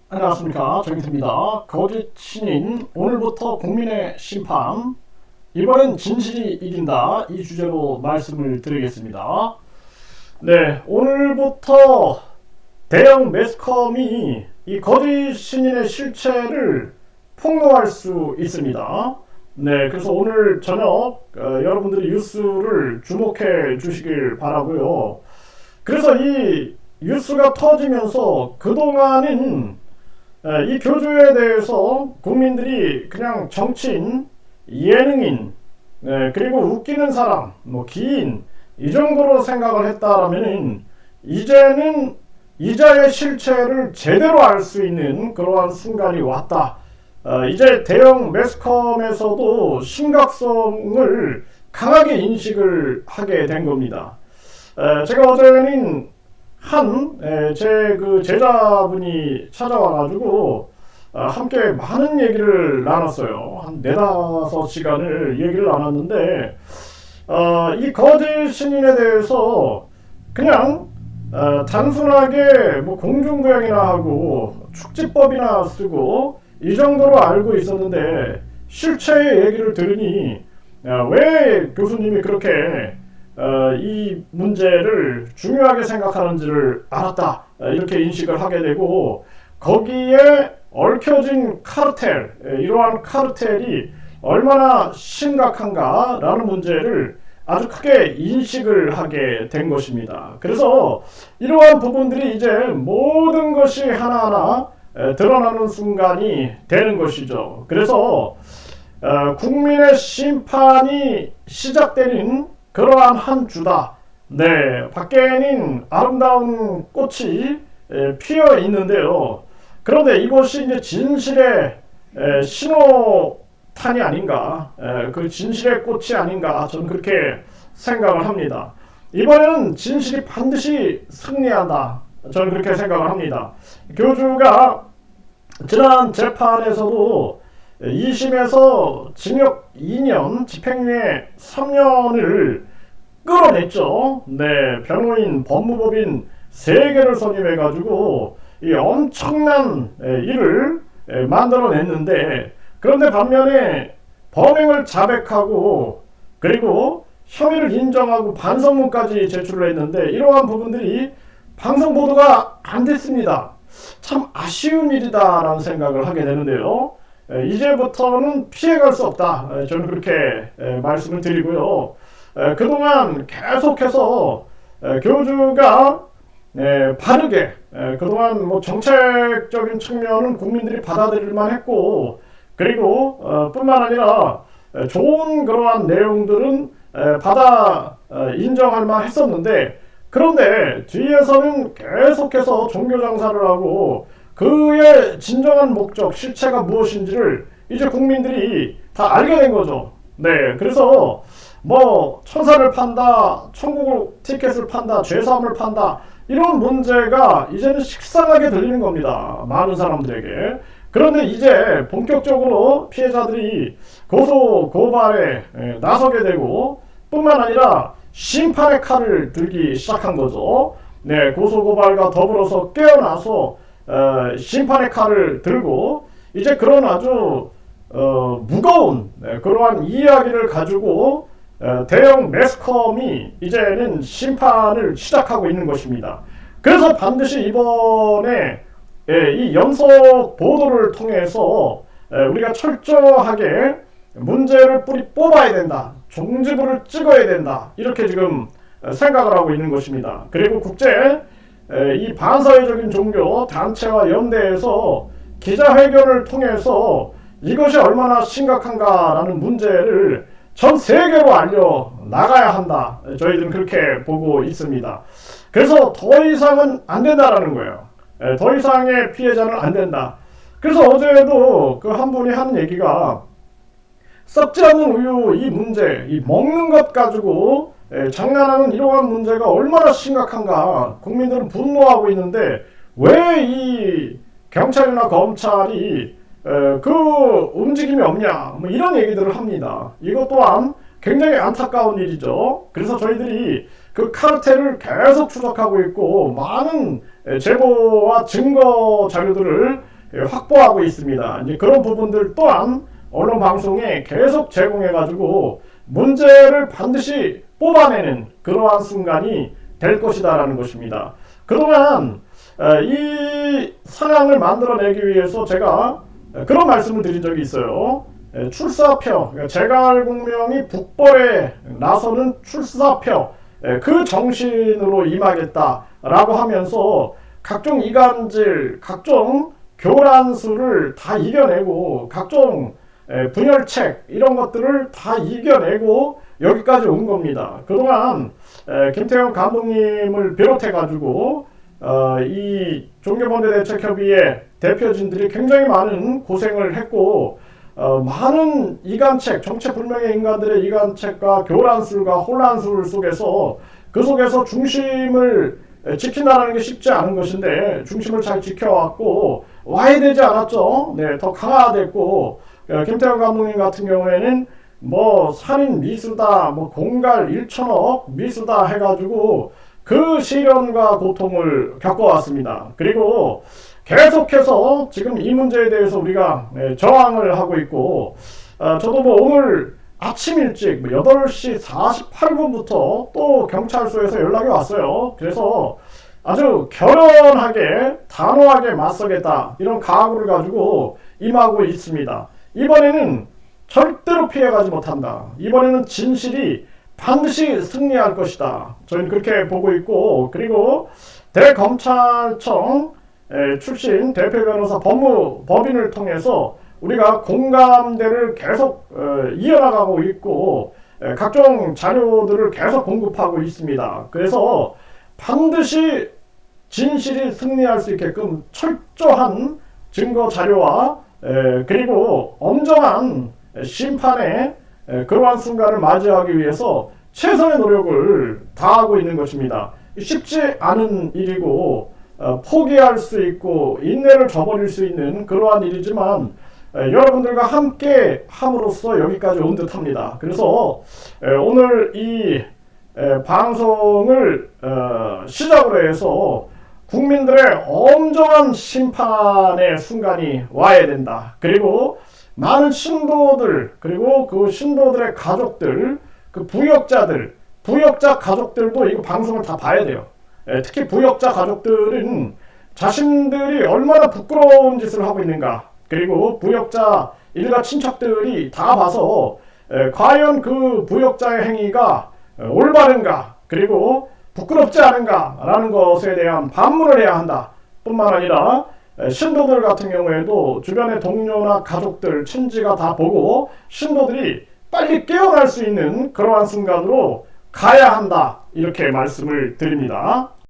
안녕하십니까, 정인태입니다. 거짓 신인 오늘부터 국민의 심판, 이번엔 진실이 이긴다, 이 주제로 말씀을 드리겠습니다. 네, 오늘부터 대형 매스컴이 이 거짓 신인의 실체를 폭로할 수 있습니다. 네, 그래서 오늘 저녁 여러분들이 뉴스를 주목해 주시길 바라고요. 그래서 이 뉴스가 터지면서 그동안은 이 교주에 대해서 국민들이 그냥 정치인, 예능인, 그리고 웃기는 사람, 기인, 이 정도로 생각을 했다라면 이제는 이자의 실체를 제대로 알 수 있는 그러한 순간이 왔다. 이제 대형 매스컴에서도 심각성을 강하게 인식을 하게 된 겁니다. 제가 어제는 제 제자분이 찾아와가지고 함께 많은 얘기를 나눴어요. 한 4-5시간을 얘기를 나눴는데 이 거짓 신인에 대해서 그냥 단순하게 공중부양이나 하고 축지법이나 쓰고 이 정도로 알고 있었는데 실체의 얘기를 들으니 왜 교수님이 그렇게 이 문제를 중요하게 생각하는지를 알았다, 이렇게 인식을 하게 되고, 거기에 얽혀진 카르텔, 이러한 카르텔이 얼마나 심각한가 라는 문제를 아주 크게 인식을 하게 된 것입니다. 그래서 이러한 부분들이 이제 모든 것이 하나하나 드러나는 순간이 되는 것이죠. 그래서 국민의 심판이 시작되는 그러한 한 주다. 네, 밖에는 아름다운 꽃이 피어 있는데요. 그런데 이것이 이제 진실의 신호탄이 아닌가, 그 진실의 꽃이 아닌가, 저는 그렇게 생각을 합니다. 이번에는 진실이 반드시 승리한다, 저는 그렇게 생각을 합니다. 교주가 지난 재판에서도 2심에서 징역 2년, 집행유예 3년을 끌어냈죠. 네, 변호인, 법무법인 3개를 선임해가지고 이 엄청난 일을 만들어냈는데, 그런데 반면에 범행을 자백하고 그리고 혐의를 인정하고 반성문까지 제출을 했는데 이러한 부분들이 방송 보도가 안 됐습니다. 참 아쉬운 일이다라는 생각을 하게 되는데요. 이제부터는 피해갈 수 없다, 저는 그렇게 말씀을 드리고요. 그동안 계속해서 교주가 바르게 그동안 정책적인 측면은 국민들이 받아들일만 했고, 그리고 뿐만 아니라 좋은 그러한 내용들은 받아 인정할 만 했었는데, 그런데 뒤에서는 계속해서 종교 장사를 하고 그의 진정한 목적, 실체가 무엇인지를 이제 국민들이 다 알게 된 거죠. 네, 그래서 천사를 판다, 천국 티켓을 판다, 죄사함을 판다, 이런 문제가 이제는 식상하게 들리는 겁니다, 많은 사람들에게. 그런데 이제 본격적으로 피해자들이 고소 고발에 나서게 되고, 뿐만 아니라 심판의 칼을 들기 시작한 거죠. 네, 고소 고발과 더불어서 깨어나서 심판의 칼을 들고 이제 그런 아주 무거운 그러한 이야기를 가지고 대형 매스컴이 이제는 심판을 시작하고 있는 것입니다. 그래서 반드시 이번에 이 연속 보도를 통해서 우리가 철저하게 문제를 뿌리 뽑아야 된다, 종지부를 찍어야 된다, 이렇게 지금 생각을 하고 있는 것입니다. 그리고 국제 이 반사회적인 종교 단체와 연대에서 기자회견을 통해서 이것이 얼마나 심각한가라는 문제를 전 세계로 알려 나가야 한다, 저희들은 그렇게 보고 있습니다. 그래서 더 이상은 안 된다라는 거예요. 더 이상의 피해자는 안 된다. 그래서 어제도 그 한 분이 한 얘기가, 썩지 않는 우유 이 문제, 이 먹는 것 가지고 장난하는 이러한 문제가 얼마나 심각한가, 국민들은 분노하고 있는데 왜 이 경찰이나 검찰이 그 움직임이 없냐, 이런 얘기들을 합니다. 이것 또한 굉장히 안타까운 일이죠. 그래서 저희들이 그 카르텔을 계속 추적하고 있고 많은 제보와 증거 자료들을 확보하고 있습니다. 이제 그런 부분들 또한 언론 방송에 계속 제공해가지고 문제를 반드시 뽑아내는 그러한 순간이 될 것이다라는 것입니다. 그동안 이 상황을 만들어내기 위해서 제가 그런 말씀을 드린 적이 있어요. 출사표, 제갈공명이 북벌에 나서는 출사표, 그 정신으로 임하겠다라고 하면서 각종 이간질, 각종 교란수를 다 이겨내고 각종 분열책 이런 것들을 다 이겨내고 여기까지 온 겁니다. 그동안 김태형 감독님을 비롯해 가지고 이 종교범죄대책협의회 대표진들이 굉장히 많은 고생을 했고 많은 이간책, 정체불명의 인간들의 이간책과 교란술과 혼란술 속에서 그 속에서 중심을 지킨다는 게 쉽지 않은 것인데 중심을 잘 지켜왔고 와야 되지 않았죠. 네, 더 강화됐고 김태형 감독님 같은 경우에는 뭐 살인 미수다, 뭐 공갈 1천억 미수다 해가지고 그 시련과 고통을 겪어왔습니다. 그리고 계속해서 지금 이 문제에 대해서 우리가 저항을 하고 있고 저도 뭐 오늘 아침 일찍 8시 48분부터 또 경찰서에서 연락이 왔어요. 그래서 아주 결연하게 단호하게 맞서겠다 이런 각오를 가지고 임하고 있습니다. 이번에는 절대로 피해가지 못한다. 이번에는 진실이 반드시 승리할 것이다. 저희는 그렇게 보고 있고 그리고 대검찰청 출신 대표 변호사 법인을 통해서 우리가 공감대를 계속 이어나가고 있고 각종 자료들을 계속 공급하고 있습니다. 그래서 반드시 진실이 승리할 수 있게끔 철저한 증거 자료와 그리고 엄정한 심판의 그러한 순간을 맞이하기 위해서 최선의 노력을 다하고 있는 것입니다. 쉽지 않은 일이고 포기할 수 있고 인내를 저버릴 수 있는 그러한 일이지만 여러분들과 함께 함으로써 여기까지 온 듯합니다. 그래서 오늘 이 방송을 시작으로 해서 국민들의 엄정한 심판의 순간이 와야 된다. 그리고 많은 신도들 그리고 그 신도들의 가족들 그 부역자 가족들도 이거 방송을 다 봐야 돼요. 특히 부역자 가족들은 자신들이 얼마나 부끄러운 짓을 하고 있는가 그리고 부역자 일가 친척들이 다 봐서 과연 그 부역자의 행위가 올바른가 그리고 부끄럽지 않은가 라는 것에 대한 반문을 해야 한다 뿐만 아니라 신도들 같은 경우에도 주변의 동료나 가족들, 친지가 다 보고 신도들이 빨리 깨어날 수 있는 그러한 순간으로 가야 한다 이렇게 말씀을 드립니다.